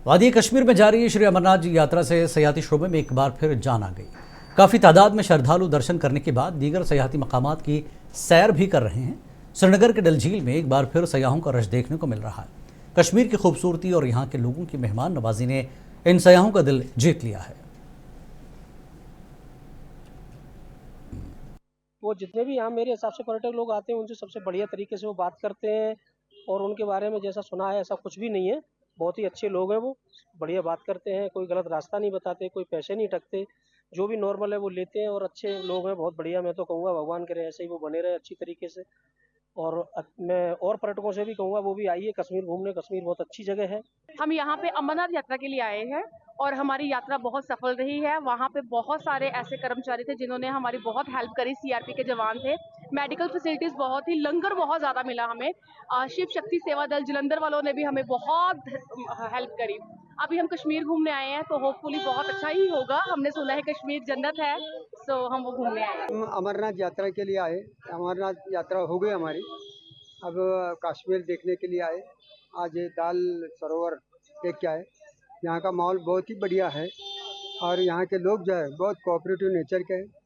वादी कश्मीर में जारी श्री अमरनाथ जी यात्रा से सयाहती शोबे में एक बार फिर जान आ गई। काफ़ी तादाद में श्रद्धालु दर्शन करने के बाद दीगर सयाहती मकामात की सैर भी कर रहे हैं। श्रीनगर के डल झील में एक बार फिर सयाहों का रश देखने को मिल रहा है। कश्मीर की खूबसूरती और यहाँ के लोगों की मेहमान नवाजी ने इन सयाहों का दिल जीत लिया है। वो जितने भी यहाँ मेरे हिसाब से पर्यटक लोग आते हैं उनसे सबसे बढ़िया तरीके से वो बात करते हैं, और उनके बारे में जैसा सुना है ऐसा कुछ भी नहीं है। बहुत ही अच्छे लोग हैं वो, बढ़िया बात करते हैं, कोई गलत रास्ता नहीं बताते, कोई पैसे नहीं ठगते, जो भी नॉर्मल है वो लेते हैं, और अच्छे लोग हैं, बहुत बढ़िया। मैं तो कहूँगा भगवान करे ऐसे ही वो बने रहे अच्छी तरीके से। और मैं और पर्यटकों से भी कहूँगा वो भी आइए कश्मीर घूमने, कश्मीर बहुत अच्छी जगह है। हम यहाँ पे अमरनाथ यात्रा के लिए आए हैं और हमारी यात्रा बहुत सफल रही है। वहाँ पे बहुत सारे ऐसे कर्मचारी थे जिन्होंने हमारी बहुत हेल्प करी। सीआरपी के जवान थे, मेडिकल फैसिलिटीज बहुत ही, लंगर बहुत ज़्यादा मिला हमें। शिव शक्ति सेवा दल जलंधर वालों ने भी हमें बहुत हेल्प करी। अभी हम कश्मीर घूमने आए हैं तो होपफुली बहुत अच्छा ही होगा। हमने सुना है कश्मीर जन्नत है, तो हम वो घूमने आए हैं। हम अमरनाथ यात्रा के लिए आए। अमरनाथ यात्रा हो गई हमारी, अब कश्मीर देखने के लिए आए। आज ये दाल सरोवर देख के आए। यहाँ का माहौल बहुत ही बढ़िया है और यहाँ के लोग जो है बहुत कोऑपरेटिव नेचर के हैं।